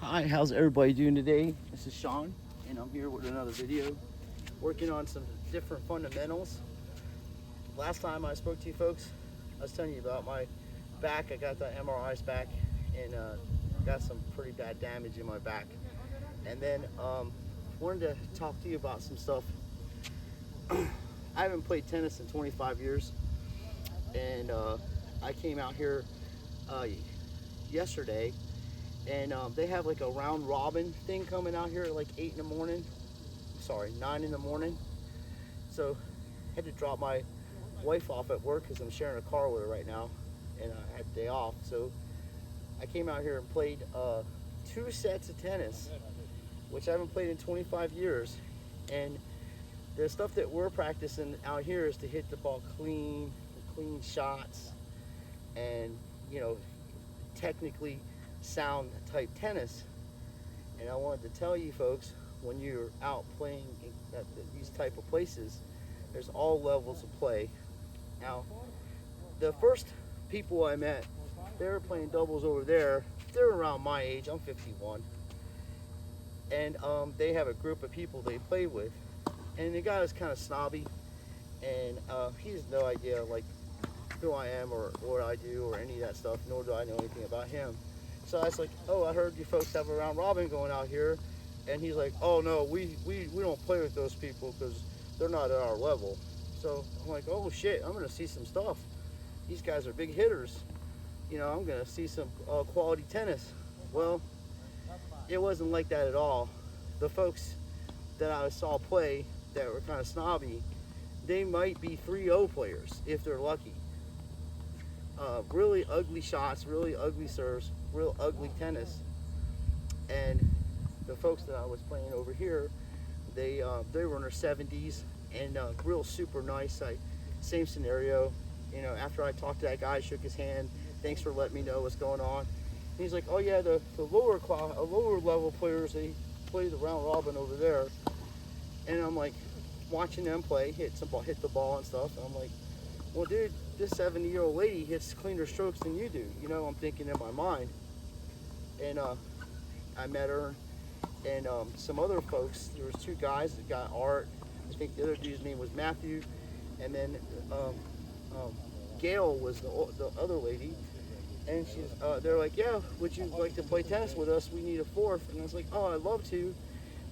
Hi, how's everybody doing today? This is Sean, and I'm here with another video working on some different fundamentals. Last time I spoke to you folks, I was telling you about my back. I got the MRIs back and got some pretty bad damage in my back. And then wanted to talk to you about some stuff. I haven't played tennis in 25 years, and I came out here yesterday, and they have like a round robin thing coming out here at like 8 in the morning. Sorry, 9 in the morning. So I had to drop my wife off at work because I'm sharing a car with her right now, and I had a day off. So I came out here and played 2 sets of tennis, which I haven't played in 25 years. And the stuff that we're practicing out here is to hit the ball clean shots, and technically sound type tennis. And I wanted to tell you folks, when you're out playing at these type of places, there's all levels of play. Now, the first people I met, they were playing doubles over there. They're around my age. I'm 51, and they have a group of people they play with, and the guy is kind of snobby, and he has no idea like who I am or what I do or any of that stuff, nor do I know anything about him. So I was like, oh, I heard you folks have a round robin going out here. And he's like, oh no, we don't play with those people because they're not at our level. So I'm like, oh shit, I'm gonna see some stuff. These guys are big hitters. I'm gonna see some quality tennis. Well, it wasn't like that at all. The folks that I saw play that were kind of snobby, they might be 3-0 players if they're lucky. Really ugly shots, really ugly serves, real ugly tennis. And the folks that I was playing over here, they were in their 70s and real super nice. Same scenario. After I talked to that guy, shook his hand. Thanks for letting me know what's going on. And he's like, oh yeah, the lower level players, they play the round robin over there. And I'm like, watching them play, hit the ball and stuff. And I'm like, well, dude, this 70-year-old lady hits cleaner strokes than you do. I'm thinking in my mind. And I met her and some other folks. There was 2 guys that got Art. I think the other dude's name was Matthew, and then Gail was the other lady. And they're like, yeah, would you like to play tennis with us? We need a 4th. And I was like, oh, I'd love to.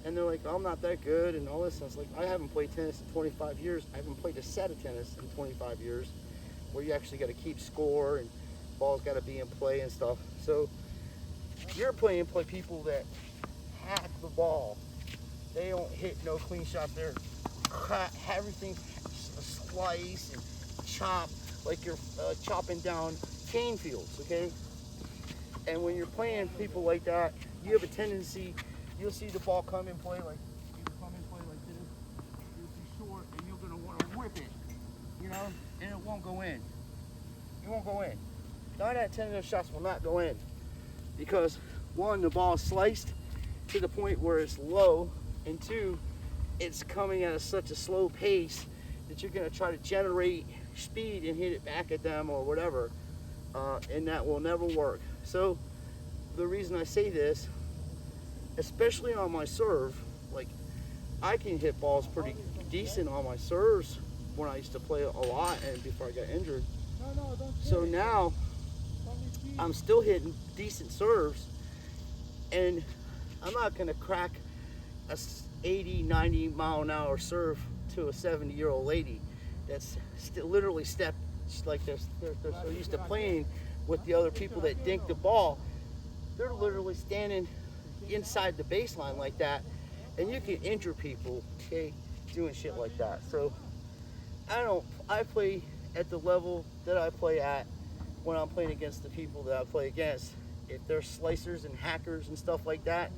And they're like, I'm not that good and all this. And I was like, I haven't played tennis in 25 years. I haven't played a set of tennis in 25 years where you actually got to keep score and ball's got to be in play and stuff. So you're playing people that hack the ball. They don't hit no clean shots. They're everything slice and chop like you're chopping down cane fields, okay? And when you're playing people like that, you have a tendency, you'll see the ball come in play like this. You'll be short and you're gonna want to whip it, and it won't go in. It won't go in. 9 out of 10 of those shots will not go in because 1, the ball is sliced to the point where it's low, and 2, it's coming at such a slow pace that you're going to try to generate speed and hit it back at them or whatever, and that will never work. So the reason I say this, especially on my serve, like I can hit balls pretty decent on my serves when I used to play a lot and before I got injured. So now I'm still hitting decent serves, and I'm not going to crack a 80, 90 mile an hour serve to a 70-year-old lady that's still literally stepped like this. They're so used to playing with the other people that dink the ball. They're literally standing inside the baseline like that, and you can injure people, okay, doing shit like that. So I play at the level that I play at when I'm playing against the people that I play against. If they're slicers and hackers and stuff like that,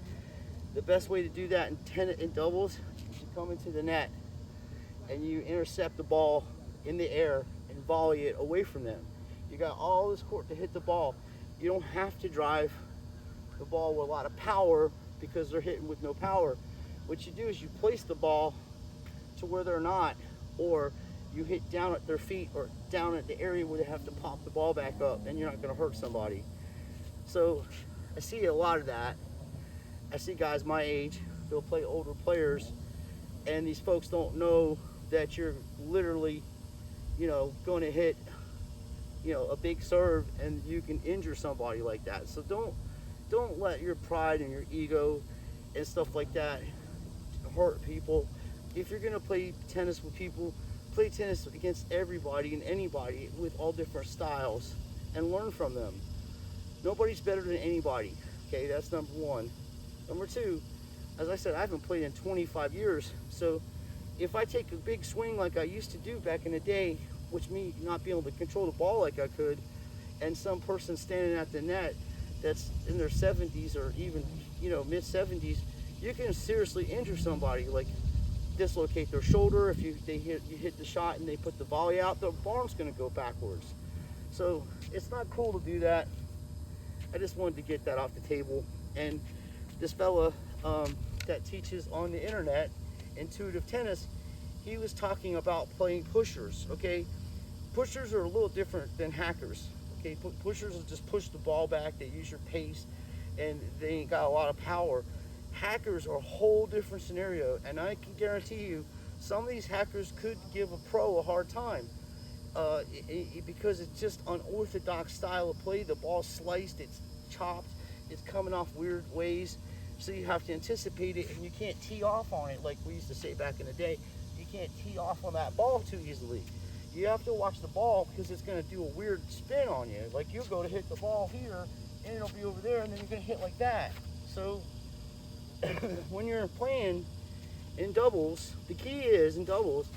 the best way to do that in doubles is you come into the net and you intercept the ball in the air and volley it away from them. You got all this court to hit the ball. You don't have to drive the ball with a lot of power because they're hitting with no power. What you do is you place the ball to where they're not, or you hit down at their feet or down at the area where they have to pop the ball back up, and you're not going to hurt somebody. So I see a lot of that. I see guys my age, they'll play older players, and these folks don't know that you're literally, going to hit, a big serve, and you can injure somebody like that. So don't let your pride and your ego and stuff like that hurt people. If you're gonna play tennis with people, play tennis against everybody and anybody with all different styles and learn from them. Nobody's better than anybody. Okay, that's number one. Number two, as I said, I haven't played in 25 years. So if I take a big swing like I used to do back in the day, which me not being able to control the ball like I could, and some person standing at the net that's in their 70s or even mid 70s, you can seriously injure somebody, like dislocate their shoulder. If you hit the shot and they put the volley out, the arm's going to go backwards. So it's not cool to do that. I just wanted to get that off the table. And this fella that teaches on the internet, Intuitive Tennis, he was talking about playing pushers. Okay, pushers are a little different than hackers. Okay, pushers will just push the ball back. They use your pace, and they ain't got a lot of power. Hackers are a whole different scenario, and I can guarantee you, some of these hackers could give a pro a hard time because it's just unorthodox style of play. The ball's sliced, it's chopped, it's coming off weird ways, so you have to anticipate it, and you can't tee off on it like we used to say back in the day. You can't tee off on that ball too easily. You have to watch the ball because it's going to do a weird spin on you. Like you'll go to hit the ball here, and it'll be over there, and then you're going to hit like that. So when you're playing in doubles, the key is in doubles,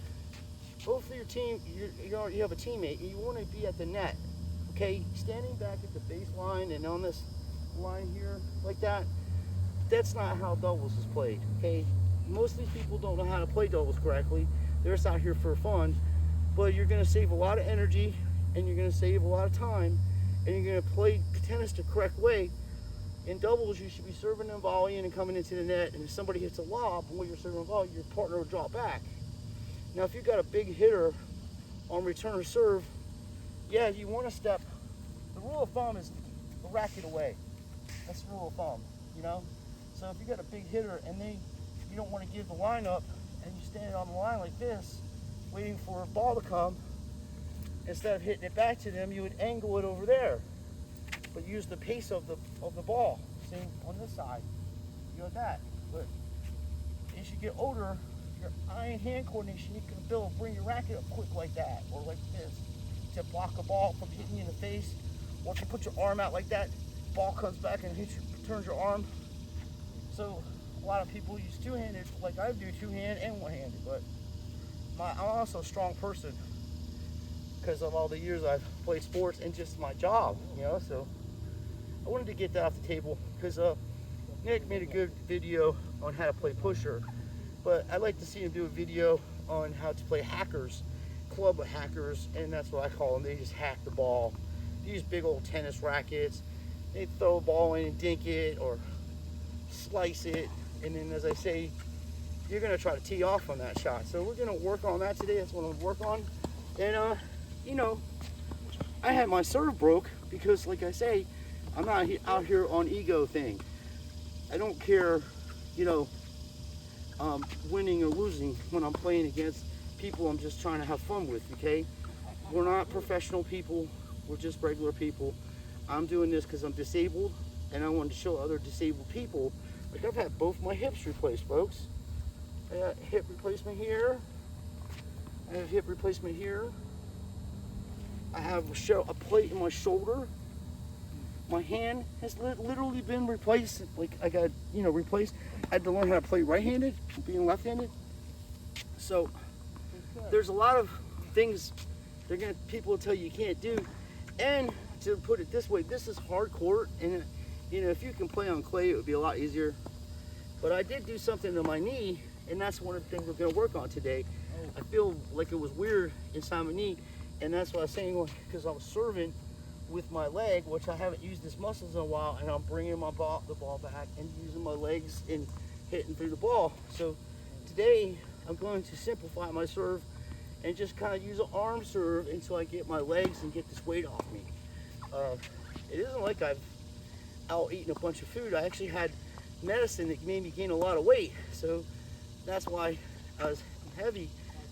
both of your team, you have a teammate, and you want to be at the net. Okay, standing back at the baseline and on this line here like that, that's not how doubles is played. Okay, most of these people don't know how to play doubles correctly. They're just out here for fun. But you're going to save a lot of energy, and you're going to save a lot of time, and you're going to play tennis the correct way. In doubles, you should be serving and volleying and coming into the net, and if somebody hits a lob when you're serving and volley, your partner will drop back. Now, if you've got a big hitter on return or serve, yeah, you want to step. The rule of thumb is the racket away. That's the rule of thumb, So if you got a big hitter and you don't want to give the line up, and you stand on the line like this, waiting for a ball to come, instead of hitting it back to them, you would angle it over there, but use the pace of the ball. Same on this side, that. But as you get older, your eye and hand coordination, you can bring your racket up quick like that, or like this, to block a ball from hitting you in the face. Or if you put your arm out like that, ball comes back and turns your arm. So a lot of people use two-handed, like I do, two-hand and one-handed, but I'm also a strong person because of all the years I've played sports and just my job, so I wanted to get that off the table because Nick made a good video on how to play pusher, but I'd like to see him do a video on how to play hackers, club hackers, and that's what I call them. They just hack the ball. They use big old tennis rackets. They throw a ball in and dink it or slice it, and then, as I say, you're going to try to tee off on that shot. So we're going to work on that today. That's what I'm going to work on. And, I had my serve broke because, like I say, I'm not out here on ego thing. I don't care, winning or losing when I'm playing against people I'm just trying to have fun with, okay? We're not professional people. We're just regular people. I'm doing this because I'm disabled, and I want to show other disabled people. Like, I've had both my hips replaced, folks. I got hip replacement here. I have hip replacement here. I have a plate in my shoulder. My hand has literally been replaced. Like, I got, replaced. I had to learn how to play right-handed, being left-handed. So there's a lot of things people will tell you can't do. And to put it this way, this is hard court, and if you can play on clay, it would be a lot easier. But I did do something to my knee, and that's one of the things we're going to work on today. I feel like it was weird inside my knee, and that's what I was saying, because I was serving with my leg, which I haven't used this muscles in a while, and I'm bringing the ball back and using my legs and hitting through the ball. So today I'm going to simplify my serve and just kind of use an arm serve until I get my legs and get this weight off me. It isn't like I've out eaten a bunch of food. I actually had medicine that made me gain a lot of weight. So that's why I was heavy.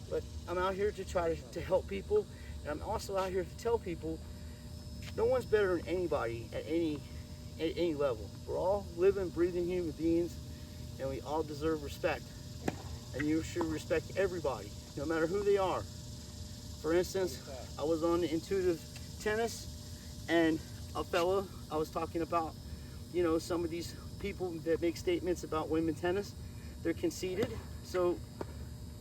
But I'm out here to try to help people, and I'm also out here to tell people no one's better than anybody at any level. We're all living, breathing human beings, and we all deserve respect. And you should respect everybody, no matter who they are. For instance, I was on the Intuitive Tennis, and a fella I was talking about, you know, some of these people that make statements about women tennis, they're conceited. So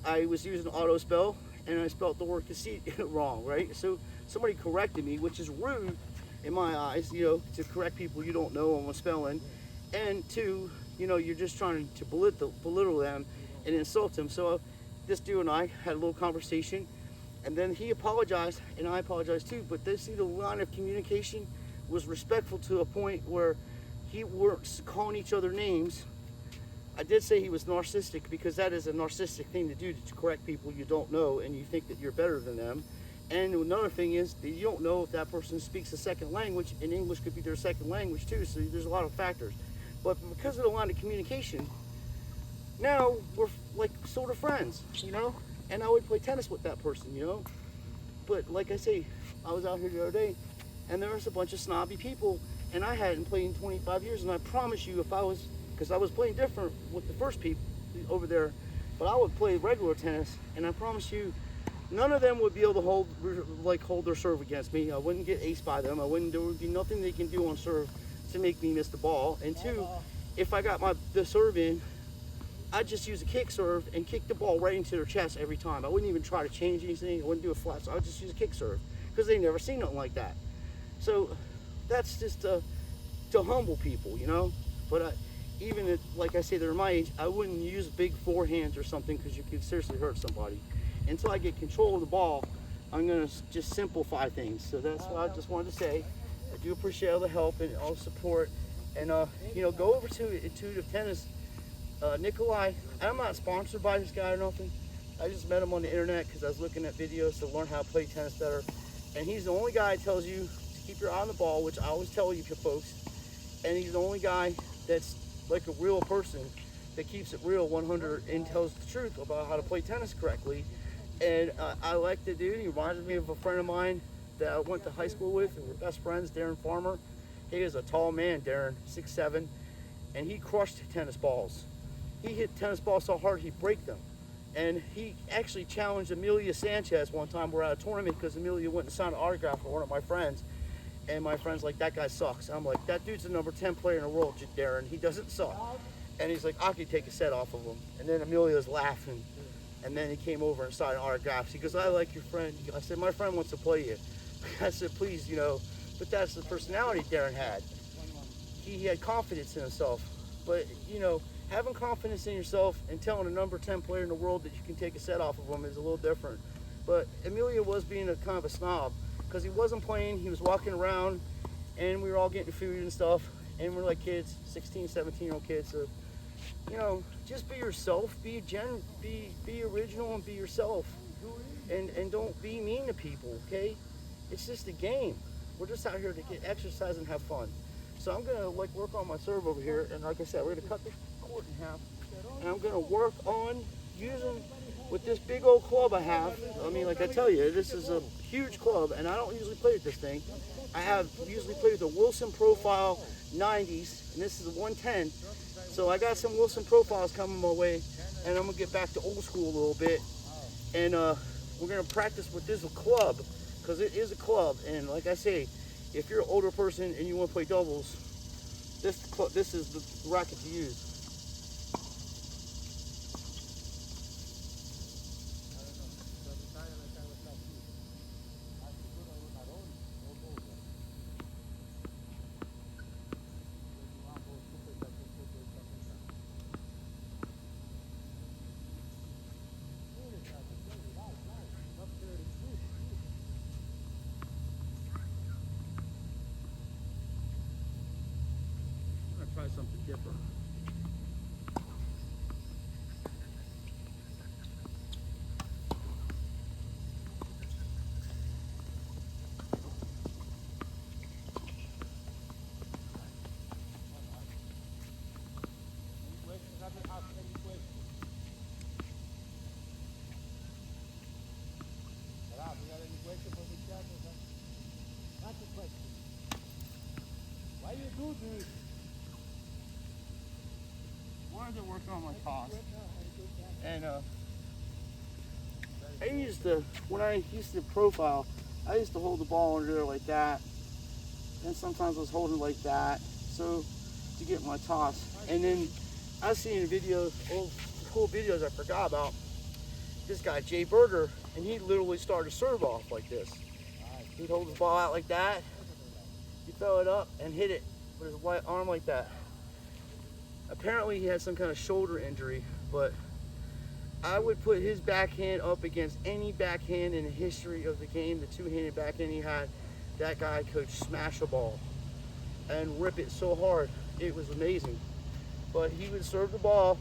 I was using auto spell, and I spelled the word conceit wrong, right? So somebody corrected me, which is rude in my eyes, you know, to correct people you don't know on spelling. And two, you know, you're just trying to belittle them and insult them. So this dude and I had a little conversation, and then he apologized, and I apologized too. But see, the line of communication was respectful to a point where he weren't calling each other names. I did say he was narcissistic, because that is a narcissistic thing to do, to correct people you don't know and you think that you're better than them. And another thing is that you don't know if that person speaks a second language, and English could be their second language too, so there's a lot of factors. But because of the line of communication, now we're like sort of friends, you know? And I would play tennis with that person, you know? But like I say, I was out here the other day, and there was a bunch of snobby people, and I hadn't played in 25 years, and I promise you, if I was, because I was playing different with the first people over there, but I would play regular tennis, and I promise you, none of them would be able to hold their serve against me. I wouldn't get aced by them. There would be nothing they can do on serve to make me miss the ball. And two, if I got the serve in, I'd just use a kick serve and kick the ball right into their chest every time. I wouldn't even try to change anything. I wouldn't do a flat serve. I'd just use a kick serve, because they've never seen nothing like that. So that's just to humble people, you know. But even if, like I say, they're my age, I wouldn't use big forehands or something, because you could seriously hurt somebody. Until I get control of the ball, I'm going to just simplify things. So that's what I just wanted to say. I do appreciate all the help and all the support. And, you know, go over to Intuitive Tennis. Nikolai, I'm not sponsored by this guy or nothing. I just met him on the internet because I was looking at videos to learn how to play tennis better. And he's the only guy that tells you to keep your eye on the ball, which I always tell you folks. And he's the only guy that's like a real person that keeps it real 100 and tells the truth about how to play tennis correctly. And I like the dude. He reminds me of a friend of mine that I went to high school with, and we're best friends, Darren Farmer. He is a tall man, Darren, 6'7", and he crushed tennis balls. He hit tennis balls so hard he'd break them. And he actually challenged Amelia Sanchez one time. We're at a tournament because Amelia went and signed an autograph for one of my friends. And my friend's like, that guy sucks. I'm like, that dude's the number 10 player in the world, Darren. He doesn't suck. And he's like, I could take a set off of him. And then Amelia's laughing. And then he came over and signed autographs. He goes, I like your friend. I said, my friend wants to play you. I said, please, you know. But that's the personality Darren had. He had confidence in himself. But, you know, having confidence in yourself and telling a number 10 player in the world that you can take a set off of him is a little different. But Amelia was being a kind of a snob, because he wasn't playing. He was walking around, and we were all getting food and stuff. And we're like kids, 16, 17-year-old kids. So, you know, just be yourself, be original, and be yourself, and don't be mean to people. Okay, it's just a game. We're just out here to get exercise and have fun. So I'm gonna like work on my serve over here, and like I said, we're gonna cut the court in half, and I'm gonna work on using with this big old club I have. I mean, like I tell you, this is a huge club, and I don't usually play with this thing. I have usually played with the Wilson Profile 90s, and this is a 110. So I got some Wilson Profiles coming my way, and I'm gonna get back to old school a little bit, and we're gonna practice with this club, because it is a club. And like I say, if you're an older person and you want to play doubles, this is the racket to use. Try something different. Why you do this? Wanted to work on my toss. And I used to, when I used to profile, I used to hold the ball under there like that. And sometimes I was holding it like that. So to get my toss. And then I was seeing videos, old cool videos I forgot about. This guy, Jay Berger, and he literally started to serve off like this. He'd hold his ball out like that. He throw it up and hit it with his right arm like that. Apparently he had some kind of shoulder injury, but I would put his backhand up against any backhand in the history of the game, the two-handed backhand he had. That guy could smash a ball and rip it so hard. It was amazing. But he would serve the ball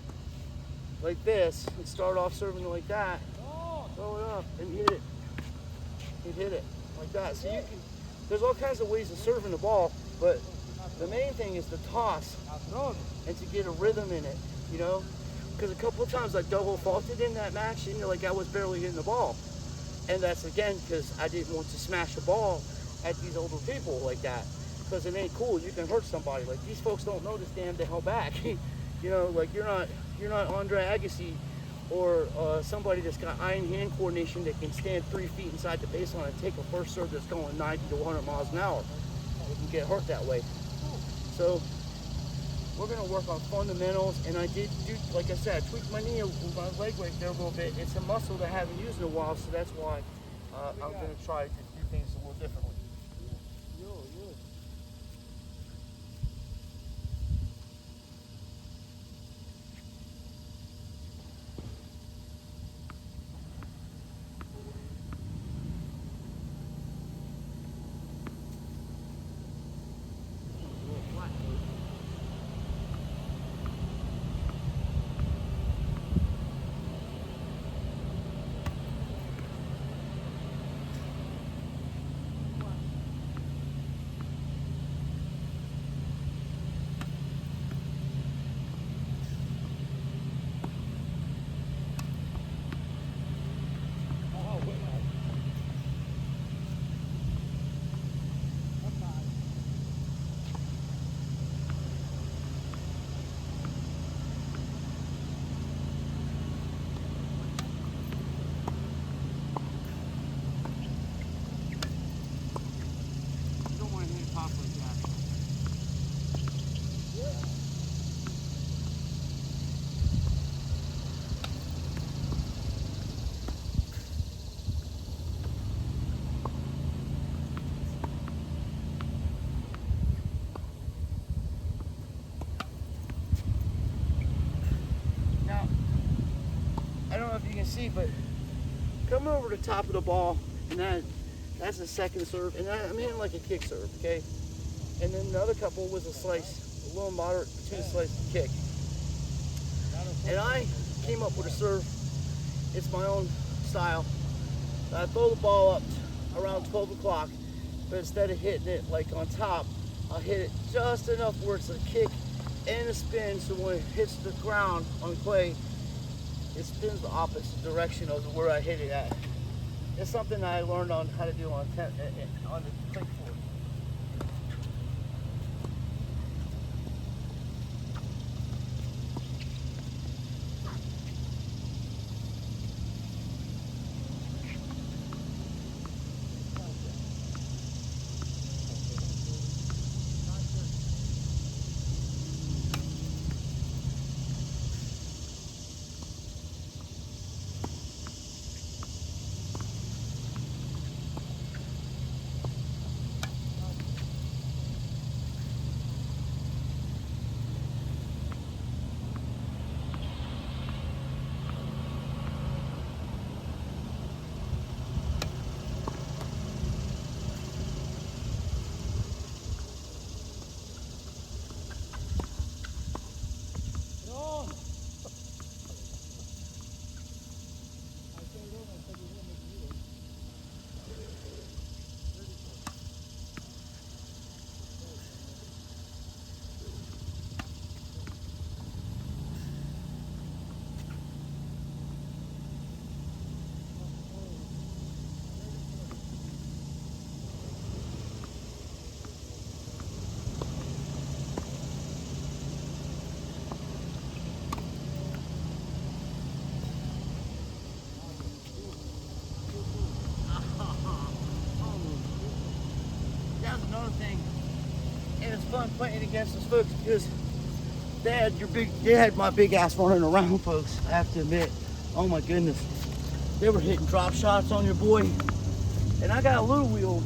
like this and start off serving it like that, throw it up and hit it. He'd hit it like that. So you can, there's all kinds of ways of serving the ball, but the main thing is the toss and to get a rhythm in it, you know? Because a couple of times I double faulted in that match and like I was barely hitting the ball. And that's again because I didn't want to smash a ball at these older people like that. Because it ain't cool, you can hurt somebody. Like these folks don't know this damn the hell back. You know, like you're not Andre Agassi or somebody that's got eye-and-hand coordination that can stand 3 feet inside the baseline and take a first serve that's going 90 to 100 miles an hour. You can get hurt that way. So we're gonna work on fundamentals, and I did do, like I said, I tweaked my knee, my leg right there a little bit. It's a muscle that I haven't used in a while, so that's why I'm gonna try to do things a little differently. I don't know if you can see, but coming over the top of the ball, and that's a second serve, and I'm hitting like a kick serve, okay? And then the other couple was a slice, a little moderate between slice and kick. And I came up with a serve. It's my own style. I throw the ball up around 12 o'clock, but instead of hitting it like on top, I'll hit it just enough where it's a kick and a spin, so when it hits the ground on clay, it spins the opposite direction of where I hit it at. It's something I learned on how to do on the clay court. fun playing against those folks because they had my big ass running around, folks. I have to admit. Oh my goodness. They were hitting drop shots on your boy. And I got a little wheel,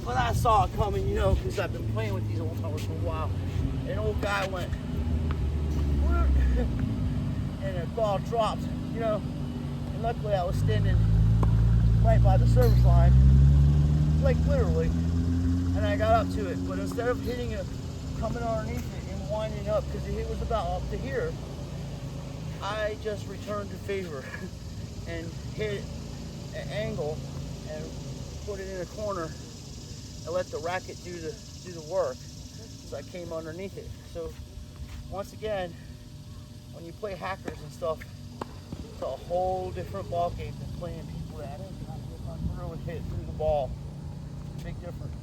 but I saw it coming, you know, because I've been playing with these old timers for a while. An old guy went, and the ball dropped, you know. And luckily I was standing right by the service line, like literally. And I got up to it, but instead of hitting it, coming underneath it and winding up, because it was about up to here, I just returned the favor and hit an angle and put it in a corner and let the racket do the work. So I came underneath it. So once again, when you play hackers and stuff, it's a whole different ball game than playing people that really hit through the ball. Big difference.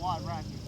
Wide racket.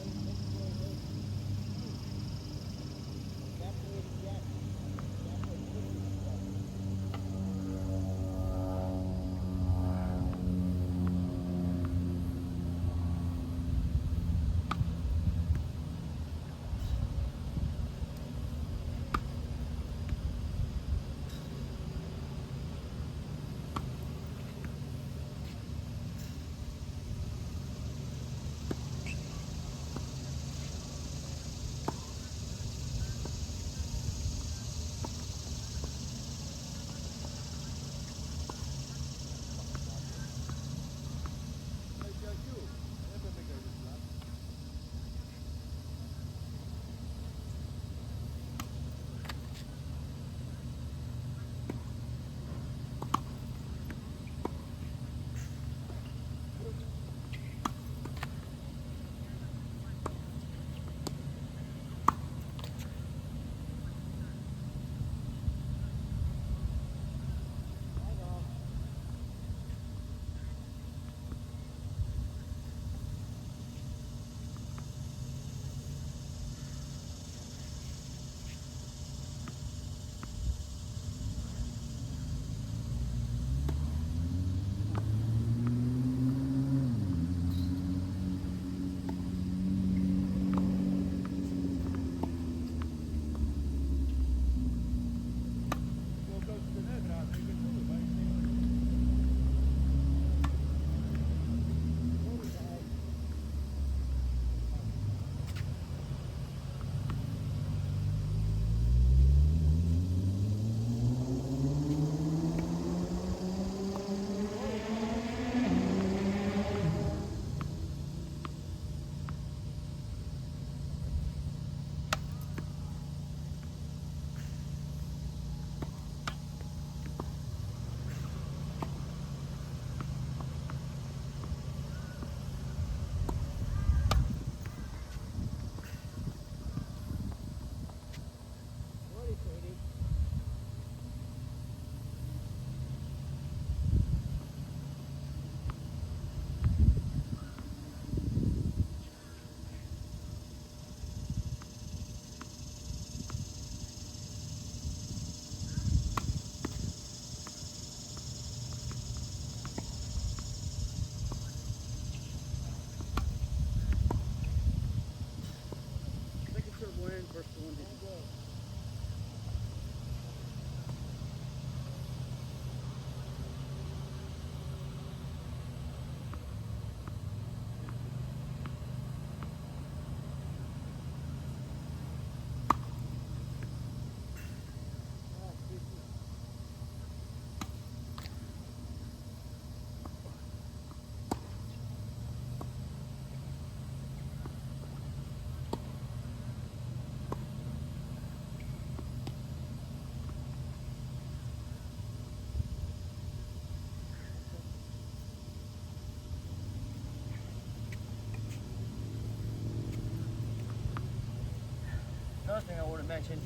thing I want to mention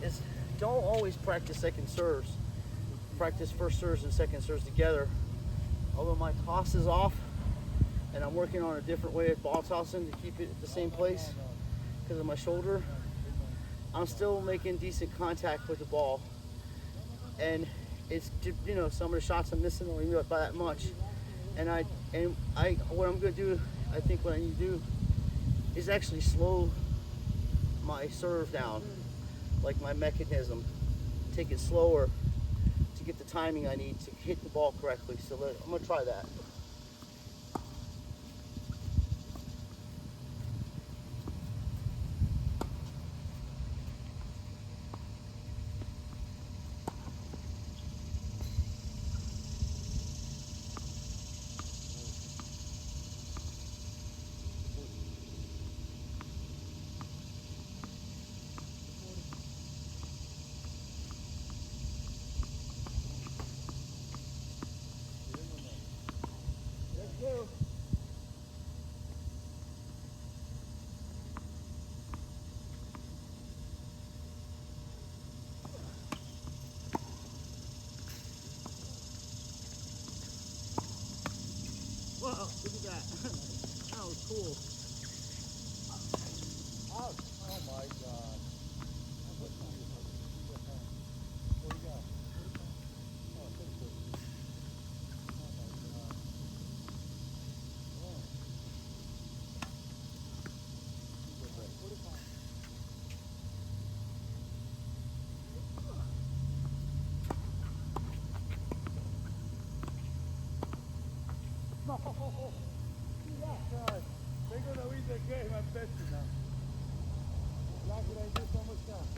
is don't always practice second serves. Practice first serves and second serves together. Although my toss is off, and I'm working on a different way of ball tossing to keep it at the same place because of my shoulder, I'm still making decent contact with the ball. And it's, you know, some of the shots I'm missing only by that much. And what I'm going to do, I think what I need to do is actually slow my serve down, like my mechanism. Take it slower to get the timing I need to hit the ball correctly. So I'm going to try that. Whoa, look at that. That was cool. Out. Oh my God. What do you got? Oh, that's good. Oh my God. Oh. God, they're gonna win the game, I bet you now. Lucky I do so much time.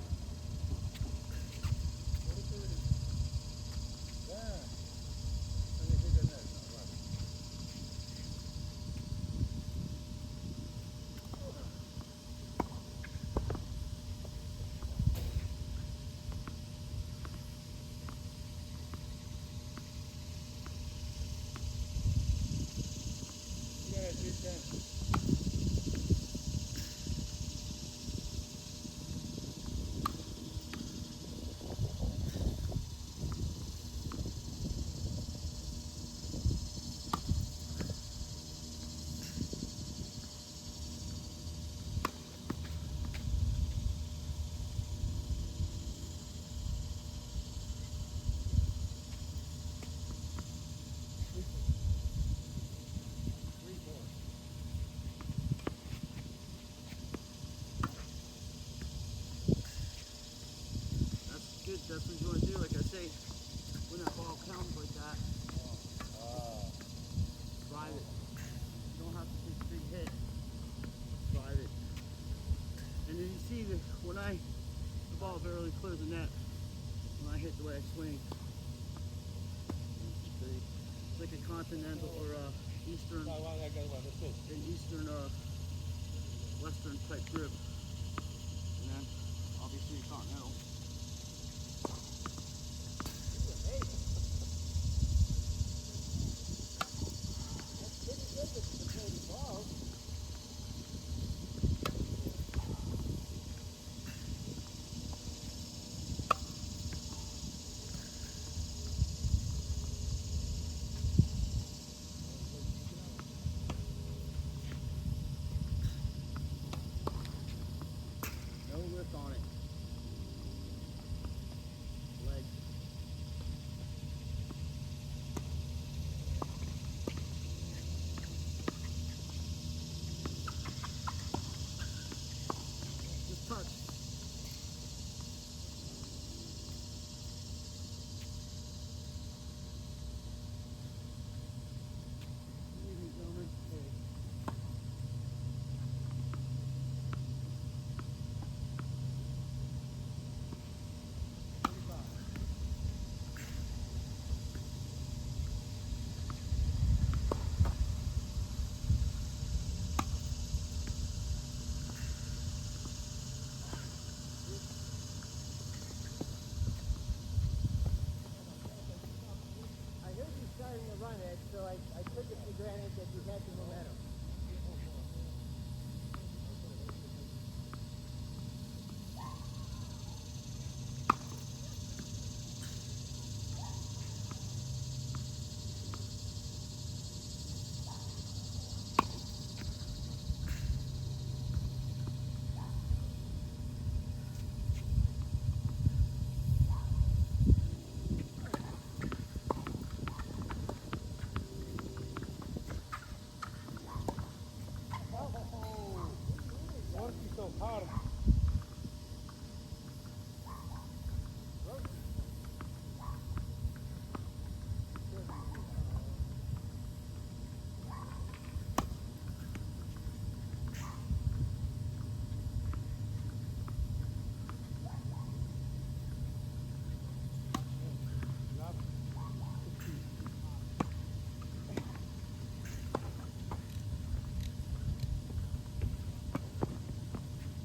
Yeah. And they hit the net now, right? Yeah, 310. That's good. That's what you want to do. Like I say, when that ball comes like that, drive it. You don't have to take a big hit. Drive it. And then you see that when the ball barely clears the net, when I hit the way I swing, it's like a continental or eastern, an eastern, western type grip. And then obviously a continental. No lift on it. Leg. Just touch. Easy, gentlemen. I heard you starting to run it, so I took it for granted that you had the momentum. hard.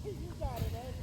You got it, Ed.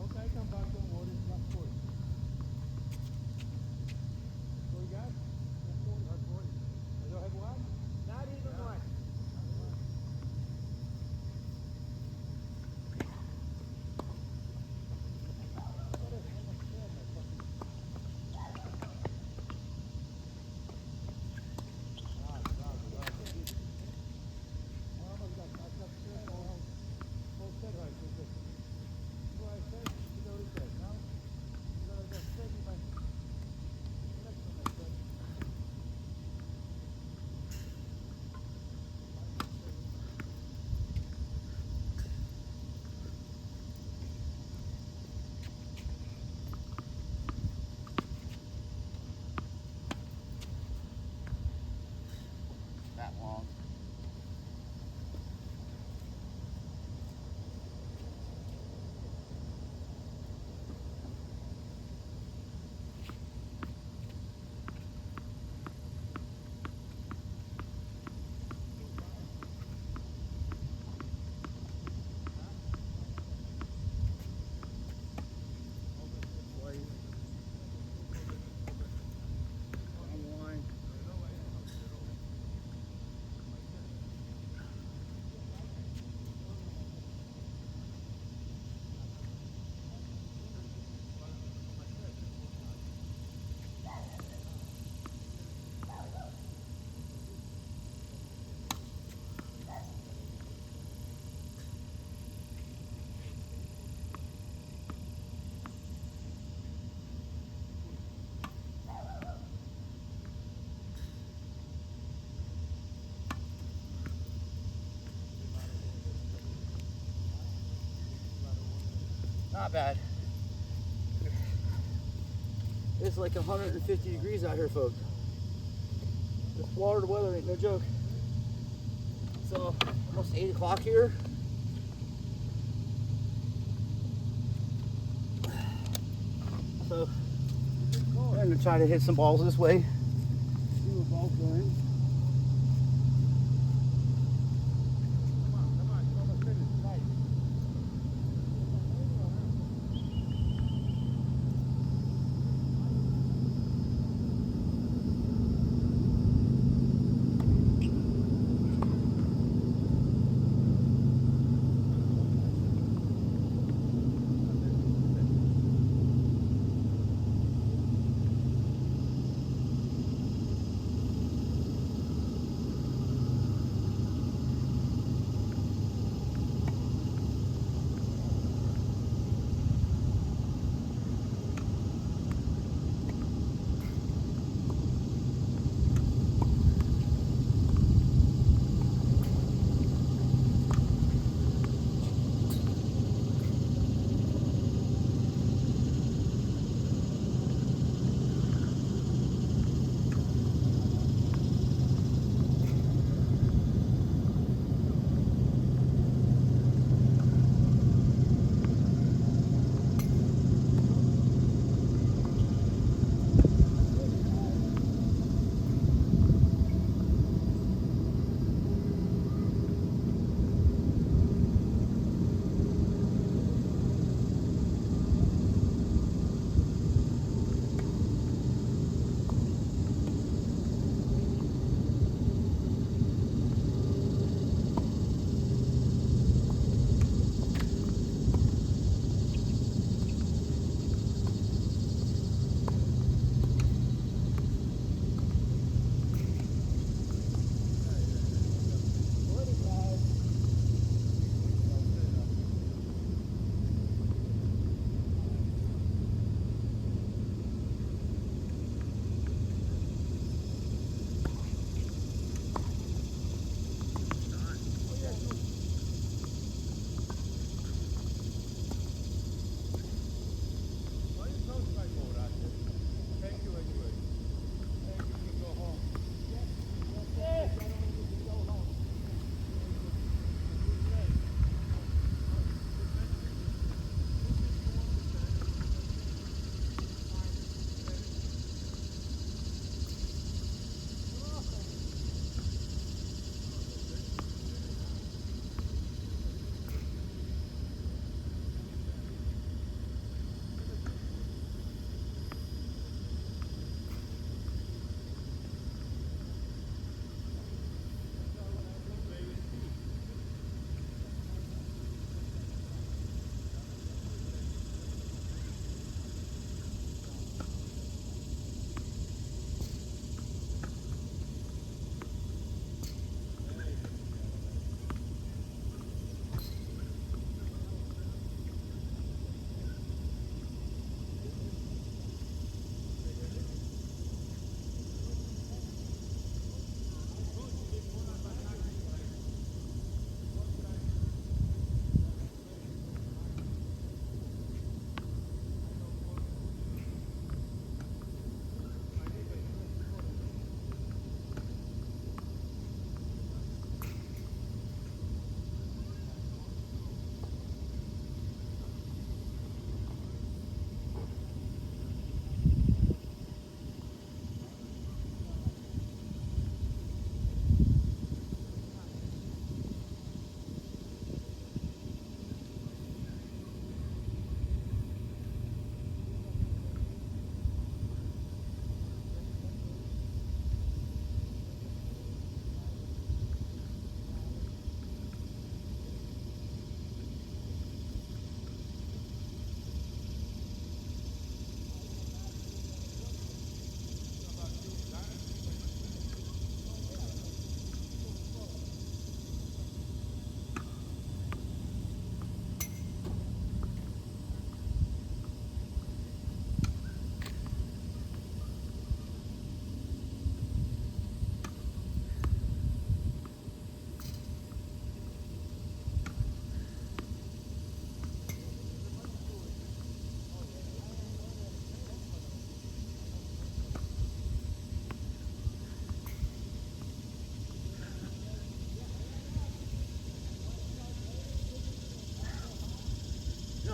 Okay, come back, don't worry, it's not for you. So you got? I don't have one? Not even one. That long. Not bad. It's like 150 degrees out here, folks. This Florida weather ain't no joke. It's almost 8 o'clock here. So I'm going to try to hit some balls this way. See what balls go in.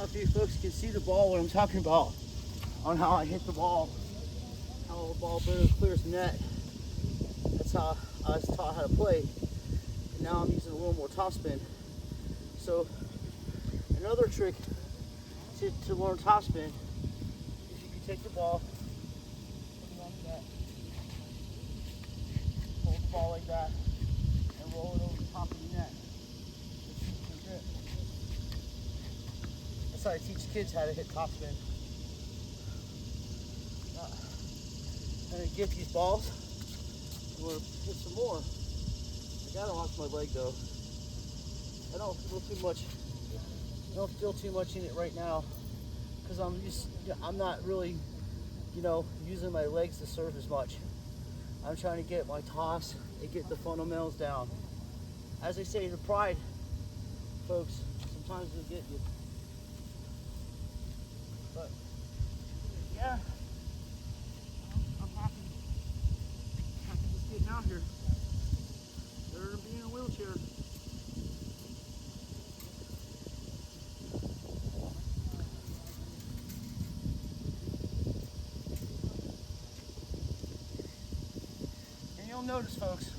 if you folks can see the ball, what I'm talking about, on how I hit the ball, how the ball barely clears the net. That's how I was taught how to play. And now I'm using a little more topspin. So another trick to learn topspin is you can take the ball, put it on the net, hold the ball like that, and roll it over the top of the net. That's how I teach kids how to hit topspin. I'm gonna get these balls. I'm gonna hit some more. I gotta watch my leg though. I don't feel too much. I don't feel too much in it right now because I'm not really, using my legs to serve as much. I'm trying to get my toss and get the fundamentals down. As I say, the pride, folks, sometimes it'll get you. But yeah, I'm happy just getting out here. Better than being in a wheelchair. And you'll notice, folks,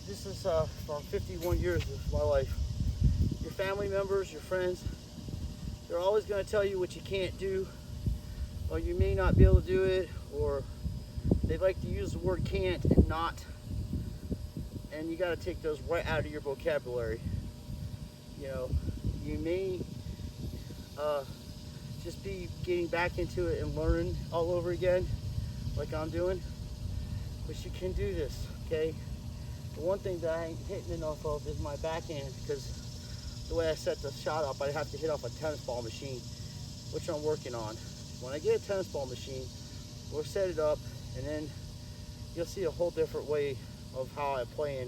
this is from 51 years of my life. Your family members, your friends, they're always going to tell you what you can't do, or you may not be able to do it, or they like to use the word can't and not, and you got to take those right out of your vocabulary. You may just be getting back into it and learning all over again, like I'm doing, but you can do this, okay? The one thing that I ain't hitting enough of is my backhand, because the way I set the shot up, I have to hit off a tennis ball machine, which I'm working on. When I get a tennis ball machine, we'll set it up, and then you'll see a whole different way of how I play,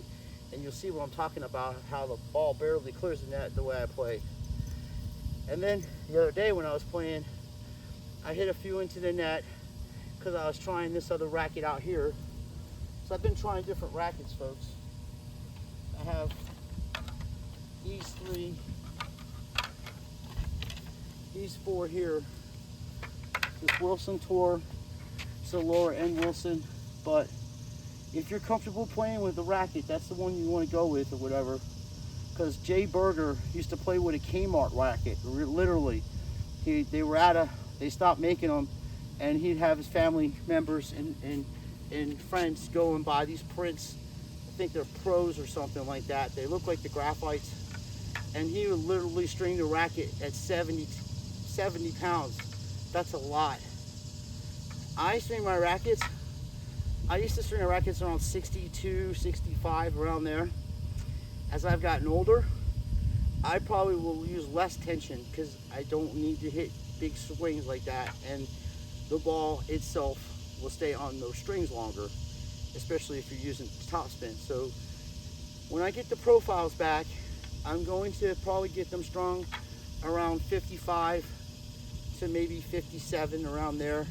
and you'll see what I'm talking about, how the ball barely clears the net the way I play. And then the other day when I was playing, I hit a few into the net because I was trying this other racket out here. So I've been trying different rackets, folks. I have these three, these four here. This Wilson Tour, it's a lower end Wilson, but if you're comfortable playing with the racket, that's the one you want to go with or whatever. Because Jay Berger used to play with a Kmart racket, literally. They stopped making them, and he'd have his family members and friends go and buy these prints. I think they're pros or something like that. They look like the graphites. And he would literally string the racket at 70 pounds. That's a lot. I used to string my rackets around 62, 65, around there. As I've gotten older, I probably will use less tension because I don't need to hit big swings like that. And the ball itself will stay on those strings longer, especially if you're using topspin. So when I get the profiles back, I'm going to probably get them strung around 55 to maybe 57, around there.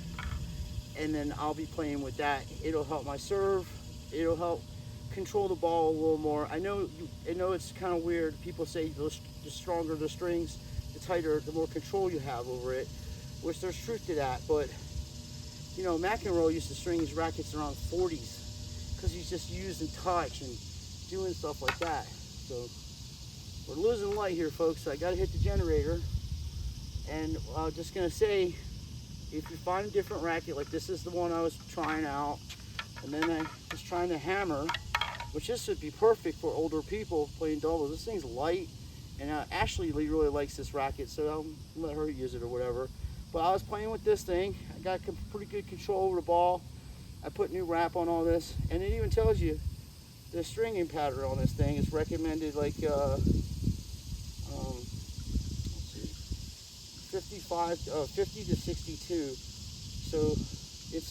And then I'll be playing with that. It'll help my serve. It'll help control the ball a little more. I know it's kind of weird. People say the stronger the strings, the tighter, the more control you have over it, which there's truth to that. But McEnroe used to string his rackets around 40s because he's just using touch and doing stuff like that. So we're losing light here, folks. I got to hit the generator. And I'm just going to say, if you find a different racket, like this is the one I was trying out, and then I was trying to hammer, which this would be perfect for older people playing doubles. This thing's light, and Ashley really likes this racket, so I'll let her use it or whatever. But I was playing with this thing. I got pretty good control over the ball. I put new wrap on all this, and it even tells you the stringing pattern on this thing is recommended, like 50 to 62. So it's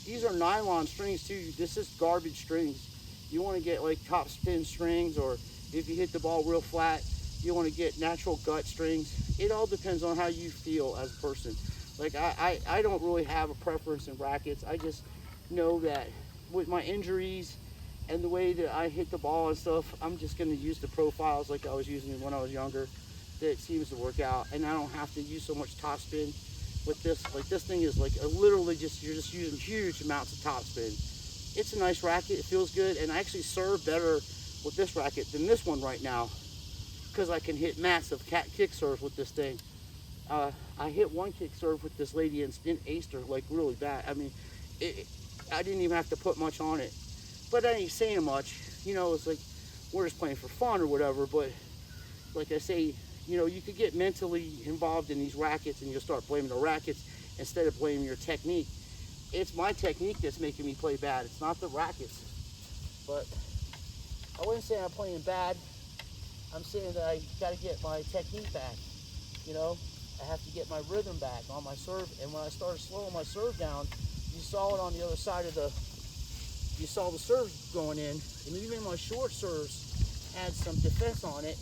these are nylon strings too. This is garbage strings. You want to get like top spin strings, or if you hit the ball real flat, you want to get natural gut strings. It all depends on how you feel as a person. Like I don't really have a preference in rackets. I just know that with my injuries and the way that I hit the ball and stuff, I'm just going to use the profiles like I was using when I was younger. that seems to work out, and I don't have to use so much topspin with this. Like this thing is like literally just, you're just using huge amounts of topspin. It's a nice racket, it feels good, and I actually serve better with this racket than this one right now, because I can hit massive kick serves with this thing. I hit one kick serve with this lady and aced her like really bad. I mean, I didn't even have to put much on it, but I ain't saying much. You know, it's like we're just playing for fun or whatever. But like I say, you know, you could get mentally involved in these rackets and you'll start blaming the rackets instead of blaming your technique. It's my technique that's making me play bad. It's not the rackets. But I wouldn't say I'm playing bad. I'm saying that I got to get my technique back. You know, I have to get my rhythm back on my serve. And when I started slowing my serve down, you saw it on the other side of the, you saw the serve going in. And even my short serves had some defense on it.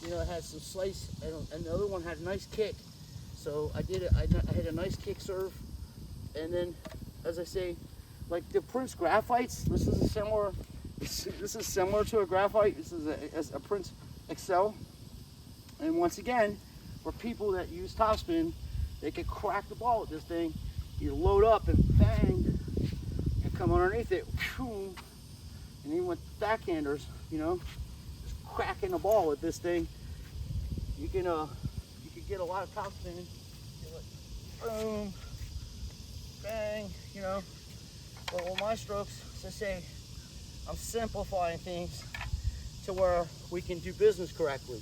You know, it had some slice, and the other one had a nice kick. So I did it, I had a nice kick serve. And then, as I say, like the Prince Graphites, this is similar to a graphite. This is a Prince Excel. And once again, for people that use topspin, they can crack the ball with this thing. You load up and bang, and come underneath it, and even with backhanders, you know, just cracking the ball with this thing, you can get a lot of topspin. Boom, bang, you know. But with my strokes, as I say, I'm simplifying things to where we can do business correctly,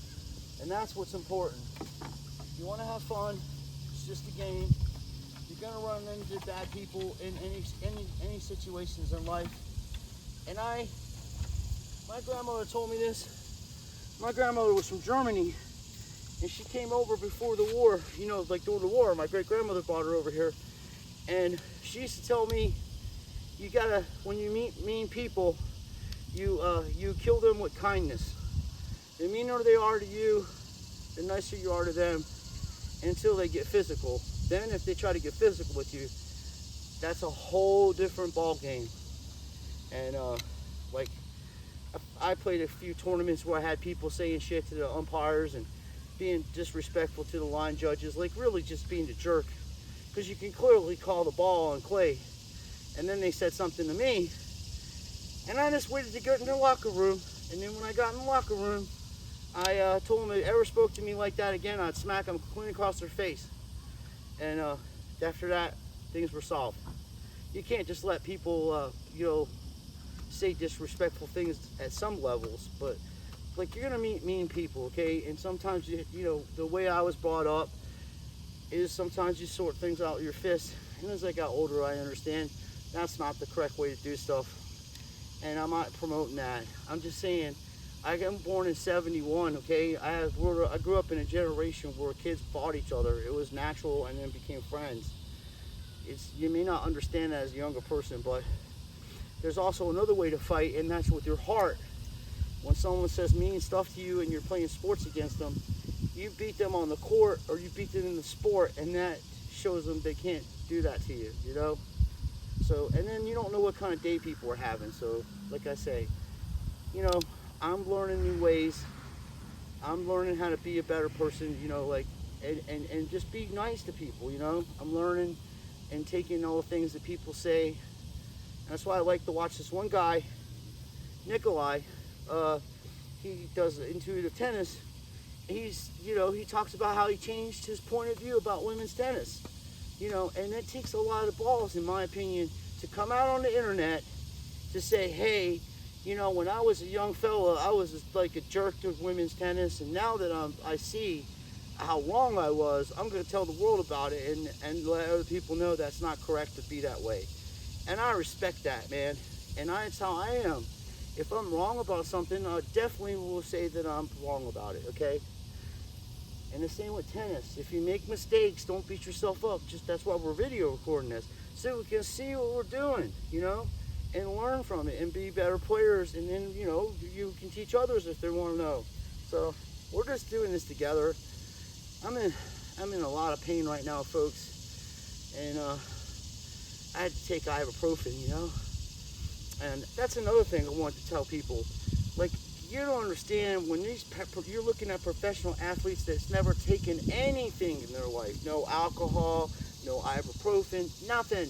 and that's what's important. You want to have fun. It's just a game. You're gonna run into bad people in any situations in life. And my grandmother told me this. My grandmother was from Germany, and she came over before the war. You know, like during the war, my great grandmother brought her over here, and she used to tell me, you gotta, when you meet mean people, you kill them with kindness. The meaner they are to you, the nicer you are to them, until they get physical. Then if they try to get physical with you, that's a whole different ball game. And like I played a few tournaments where I had people saying shit to the umpires and being disrespectful to the line judges, like really just being a jerk, because you can clearly call the ball on clay. And then they said something to me, and I just waited to get in the locker room. And then when I got in the locker room, I told them if they ever spoke to me like that again, I'd smack them clean across their face. And after that, things were solved. You can't just let people, you know, say disrespectful things at some levels, but like you're gonna meet mean people, okay? And sometimes, you know, the way I was brought up is sometimes you sort things out with your fists. And as I got older, I understand that's not the correct way to do stuff. And I'm not promoting that. I'm just saying, I am born in 71, okay? I grew up in a generation where kids fought each other. It was natural and then became friends. You may not understand that as a younger person, but there's also another way to fight, and that's with your heart. When someone says mean stuff to you and you're playing sports against them, you beat them on the court or you beat them in the sport, and that shows them they can't do that to you, you know? So, and then you don't know what kind of day people are having. So, like I say, you know, I'm learning new ways. I'm learning how to be a better person, you know, like, and just be nice to people, you know. I'm learning and taking all the things that people say. And that's why I like to watch this one guy, Nikolai. He does intuitive tennis. He's, you know, he talks about how he changed his point of view about women's tennis, you know, and it takes a lot of balls, in my opinion, to come out on the internet to say, hey, you know, when I was a young fella, I was like a jerk to women's tennis, and now that I see how wrong I was, I'm going to tell the world about it and let other people know that's not correct to be that way. And I respect that, man. And that's how I am. If I'm wrong about something, I definitely will say that I'm wrong about it, okay? And the same with tennis. If you make mistakes, don't beat yourself up. Just that's why we're video recording this, so we can see what we're doing, you know, and learn from it and be better players. And then, you know, you can teach others if they want to know. So we're just doing this together. I'm in a lot of pain right now, folks, and I had to take ibuprofen, you know. And that's another thing I want to tell people. Like, you don't understand when you're looking at professional athletes that's never taken anything in their life. No alcohol, no ibuprofen, nothing.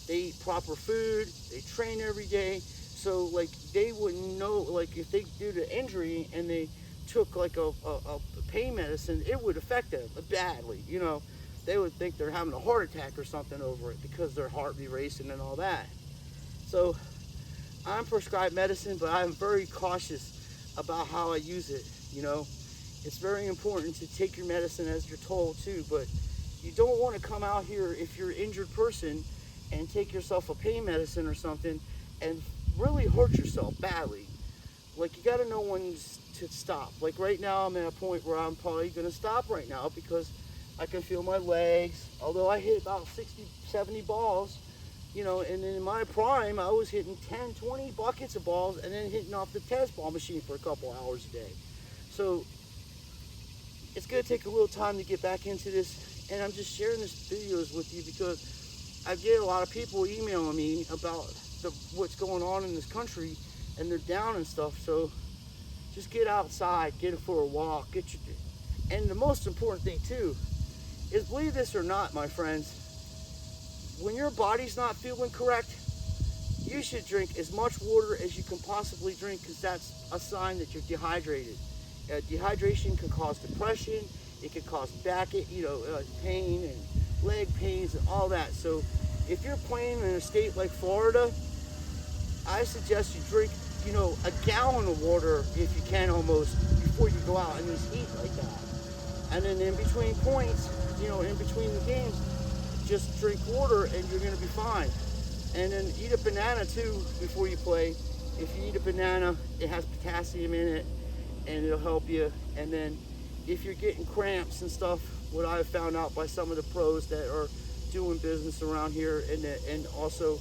They eat proper food, they train every day. So like they wouldn't know, like if they did an injury and they took like a pain medicine, it would affect them badly. You know, they would think they're having a heart attack or something over it because their heart be racing and all that. So I'm prescribed medicine, but I'm very cautious about how I use it. You know, it's very important to take your medicine as you're told too, but you don't want to come out here if you're an injured person and take yourself a pain medicine or something and really hurt yourself badly. Like, you got to know when to stop. Like right now I'm at a point where I'm probably going to stop right now because I can feel my legs, although I hit about 60, 70 balls, you know, and in my prime I was hitting 10, 20 buckets of balls and then hitting off the tennis ball machine for a couple hours a day. So it's going to take a little time to get back into this, and I'm just sharing this videos with you because I get a lot of people emailing me about what's going on in this country, and they're down and stuff. So just get outside, get for a walk, and the most important thing too is, believe this or not, my friends, when your body's not feeling correct, you should drink as much water as you can possibly drink, because that's a sign that you're dehydrated. Dehydration can cause depression, it can cause back pain and leg pains and all that. So if you're playing in a state like Florida, I suggest you drink, you know, a gallon of water if you can, almost, before you go out and just eat like that. And then in between points, you know, in between the games, just drink water and you're going to be fine. And then eat a banana too before you play. If you eat a banana, it has potassium in it and it'll help you. And then if you're getting cramps and stuff, what I've found out by some of the pros that are doing business around here, and also,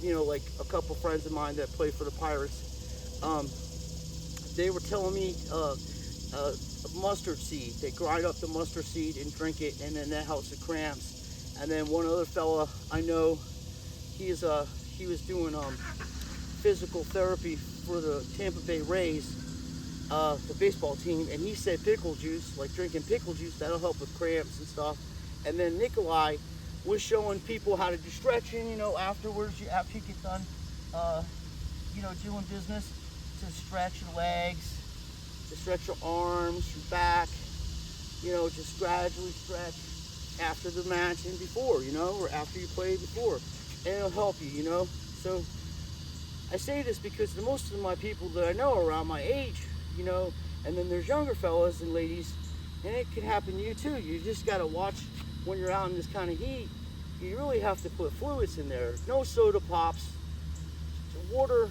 you know, like a couple friends of mine that play for the Pirates, they were telling me mustard seed. They grind up the mustard seed and drink it, and then that helps the cramps. And then one other fella I know, he was doing physical therapy for the Tampa Bay Rays, the baseball team, and he said pickle juice, like drinking pickle juice, that'll help with cramps and stuff. And then Nikolai was showing people how to do stretching, you know, afterwards, after you get done, you know, doing business, to stretch your legs, to stretch your arms, your back, you know, just gradually stretch after the match and before, you know, or after you play before, and it'll help you, you know. So I say this because the most of my people that I know are around my age, you know, and then there's younger fellas and ladies, and it can happen to you too. You just got to watch when you're out in this kind of heat. You really have to put fluids in there. No soda pops. Water,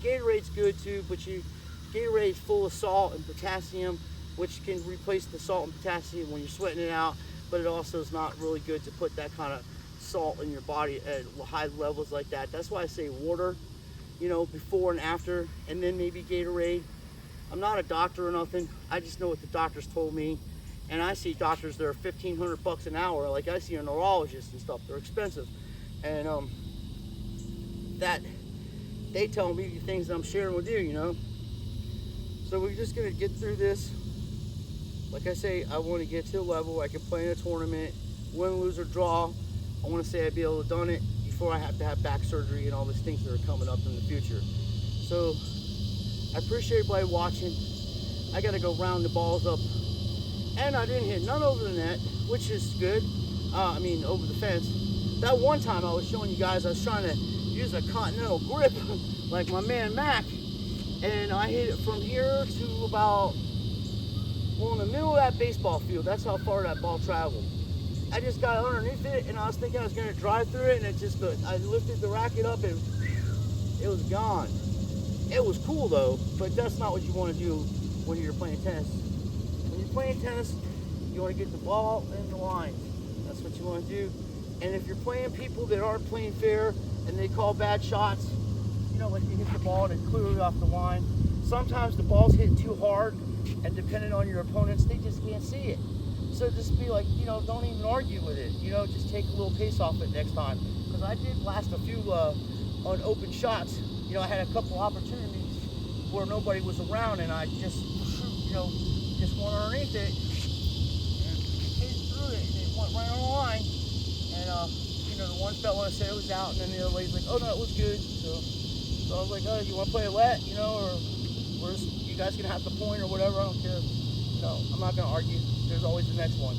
Gatorade's good too, but Gatorade's full of salt and potassium, which can replace the salt and potassium when you're sweating it out, but it also is not really good to put that kind of salt in your body at high levels like that. That's why I say water, you know, before and after, and then maybe Gatorade. I'm not a doctor or nothing. I just know what the doctors told me. And I see doctors that are $1,500 an hour. Like, I see a neurologist and stuff. They're expensive. And that they tell me the things that I'm sharing with you, you know. So we're just gonna get through this. Like I say, I want to get to a level I can play in a tournament, win, lose, or draw. I want to say I'd be able to done it before I have to have back surgery and all these things that are coming up in the future. So I appreciate everybody watching. I got to go round the balls up. And I didn't hit none over the net, which is good. Over the fence. That one time I was showing you guys, I was trying to use a continental grip like my man Mac. And I hit it from here to about, well, in the middle of that baseball field. That's how far that ball traveled. I just got underneath it, and I was thinking I was going to drive through it, and it just, I lifted the racket up, and it was gone. It was cool though, but that's not what you want to do when you're playing tennis. When you're playing tennis, you want to get the ball in the lines. That's what you want to do. And if you're playing people that aren't playing fair and they call bad shots, you know, like you hit the ball and it clearly off the line. Sometimes the ball's hitting too hard, and depending on your opponents, they just can't see it. So just be like, you know, don't even argue with it. You know, just take a little pace off it next time. Because I did blast a few on open shots. You know, I had a couple opportunities where nobody was around, and I just, just went underneath it and hit through it, and it went right on the line. And the one fella said it was out, and then the other lady's like, "Oh no, it was good." So I was like, "Oh, you want to play a let, or you guys can have the point or whatever. I don't care. No, I'm not gonna argue. There's always the next one."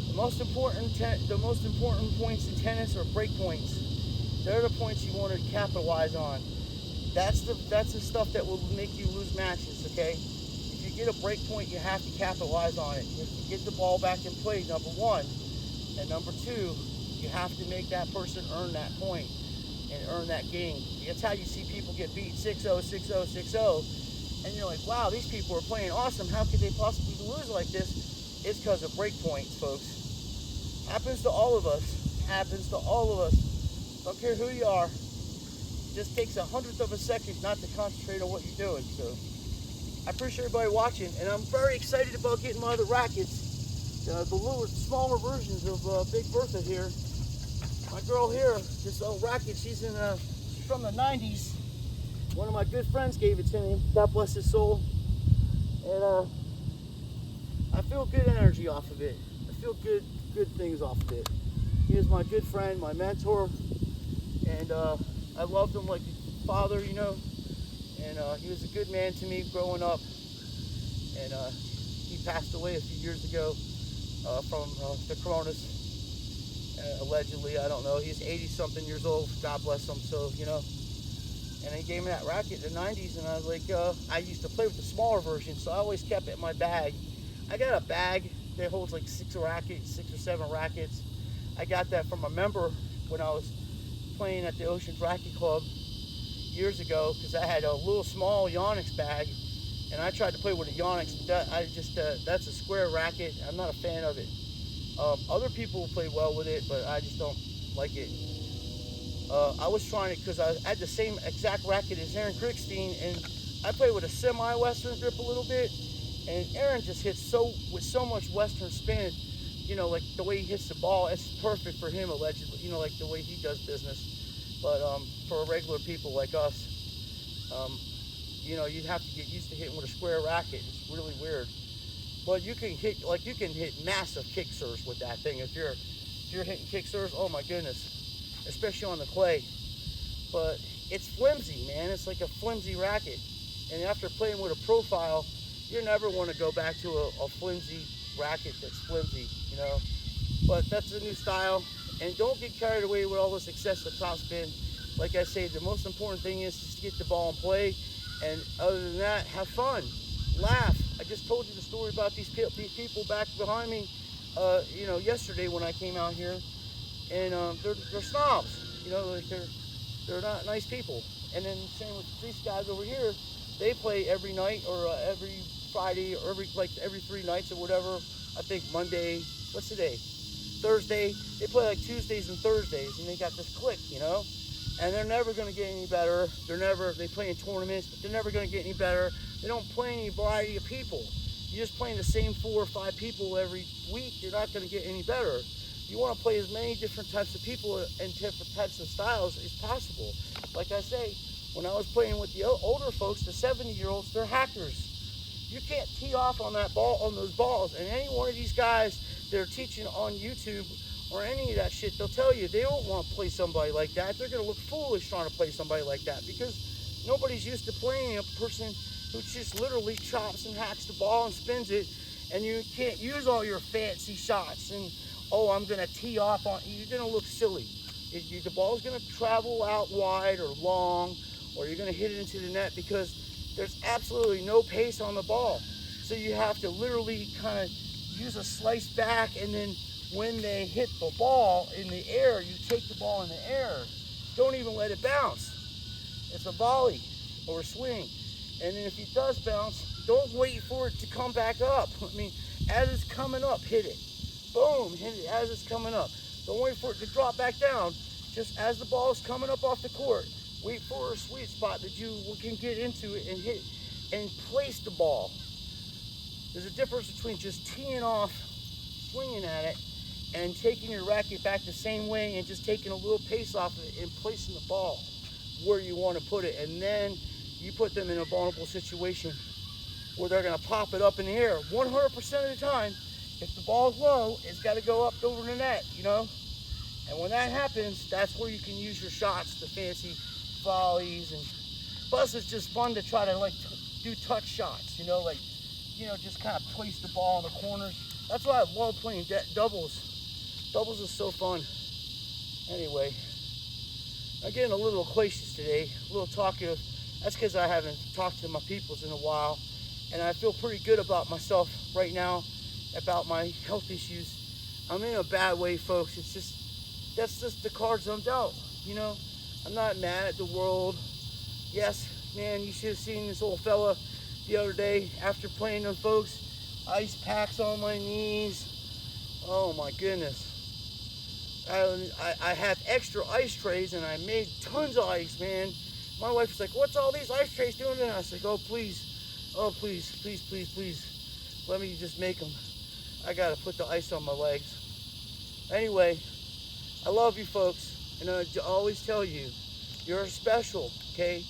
The most important points in tennis are break points. They're the points you want to capitalize on. That's the stuff that will make you lose matches, okay? If you get a break point, you have to capitalize on it. You have to get the ball back in play, number one. And number two, you have to make that person earn that point and earn that game. That's how you see people get beat 6-0, 6-0, 6-0. And you're like, wow, these people are playing awesome. How could they possibly lose like this? It's because of break points, folks. Happens to all of us. Happens to all of us. Don't care who you are. It just takes 1/100th of a second not to concentrate on what you're doing. So I appreciate everybody watching, and I'm very excited about getting my other rackets. The little smaller versions of Big Bertha here. My girl here, this old racket, she's from the 90s. One of my good friends gave it to me. God bless his soul. And I feel good energy off of it. I feel good things off of it. He is my good friend, my mentor, and I loved him like a father, and he was a good man to me growing up. And he passed away a few years ago from the coronas. Allegedly, I don't know. He's 80-something years old. God bless him. So, and he gave me that racket in the 90s, and I was like, I used to play with the smaller version, so I always kept it in my bag. I got a bag that holds like 6 or 7 rackets. I got that from a member when I was playing at the Oceans Racket Club years ago, because I had a little small Yonex bag, and I tried to play with a Yonex. That's a square racket. I'm not a fan of it. Other people play well with it, but I just don't like it. I was trying it because I had the same exact racket as Aaron Krickstein, and I play with a semi-Western grip a little bit, and Aaron just hits with so much Western spin, like the way he hits the ball, it's perfect for him, allegedly, like the way he does business. But for regular people like us, you'd have to get used to hitting with a square racket. It's really weird. But you can hit massive kick serves with that thing. If you're hitting kick serves, oh my goodness, especially on the clay. But it's flimsy, man. It's like a flimsy racket. And after playing with a profile, you never want to go back to a flimsy racket that's flimsy, But that's a new style. And don't get carried away with all this excessive topspin. Like I say, the most important thing is just to get the ball in play. And other than that, have fun. Laugh. I just told you the story about these people back behind me, yesterday when I came out here, and they're snobs, they're not nice people. And then same with these guys over here, they play every night or every Friday or every 3 nights or whatever. I think Monday, what's today? Thursday. They play like Tuesdays and Thursdays, and they got this clique, and they're never going to get any better. They play in tournaments, but they're never going to get any better. They don't play any variety of people. You're just playing the same 4 or 5 people every week. You're not going to get any better. You want to play as many different types of people and different types of styles as possible. Like I say, when I was playing with the older folks, the 70-year-olds, they're hackers. You can't tee off on those balls. And any one of these guys that are teaching on YouTube or any of that shit, they'll tell you they don't want to play somebody like that. They're going to look foolish trying to play somebody like that, because nobody's used to playing a person who just literally chops and hacks the ball and spins it, and you can't use all your fancy shots and, I'm going to tee off on, you're going to look silly. The ball's going to travel out wide or long, or you're going to hit it into the net, because there's absolutely no pace on the ball. So you have to literally kind of use a slice back, and then when they hit the ball in the air, you take the ball in the air. Don't even let it bounce. It's a volley or a swing. And then if it does bounce, don't wait for it to come back up. As it's coming up, hit it. Boom, hit it as it's coming up. Don't wait for it to drop back down. Just as the ball is coming up off the court, wait for a sweet spot that you can get into it and hit and place the ball. There's a difference between just teeing off, swinging at it, and taking your racket back the same way and just taking a little pace off of it and placing the ball where you want to put it. And then you put them in a vulnerable situation where they're going to pop it up in the air. 100% of the time, if the ball's low, it's got to go up over the net, you know? And when that happens, that's where you can use your shots, the fancy volleys. And plus, it's just fun to try to, like, do touch shots, you know? Like, you know, just kind of place the ball in the corners. That's why I love playing doubles. Doubles is so fun. Anyway, I'm getting a little loquacious today, a little talkative. That's because I haven't talked to my peoples in a while. And I feel pretty good about myself right now, about my health issues. I'm in a bad way, folks. It's just, that's just the cards I'm dealt, you know? I'm not mad at the world. Yes, man, you should have seen this old fella the other day after playing them folks. Ice packs on my knees. Oh my goodness. I have extra ice trays and I made tons of ice, man. My wife was like, what's all these ice trays doing? And I was like, oh please, please, let me just make them. I gotta put the ice on my legs. Anyway, I love you folks, and I always tell you, you're special, okay?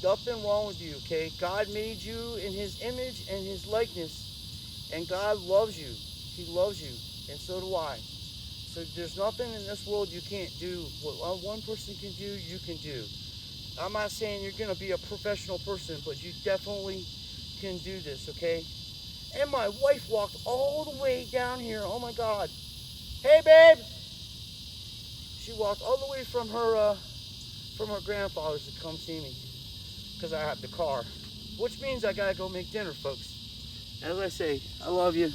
Nothing wrong with you, okay? God made you in his image and his likeness, and God loves you. He loves you, and so do I. So there's nothing in this world you can't do. What one person can do, you can do. I'm not saying you're gonna be a professional person, but you definitely can do this, okay? And my wife walked all the way down here. Oh my God. Hey, babe. She walked all the way from her grandfather's to come see me because I have the car, which means I gotta go make dinner, folks. As I say, I love you.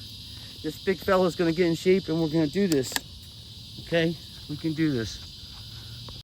This big fella's gonna get in shape and we're gonna do this. Okay? We can do this.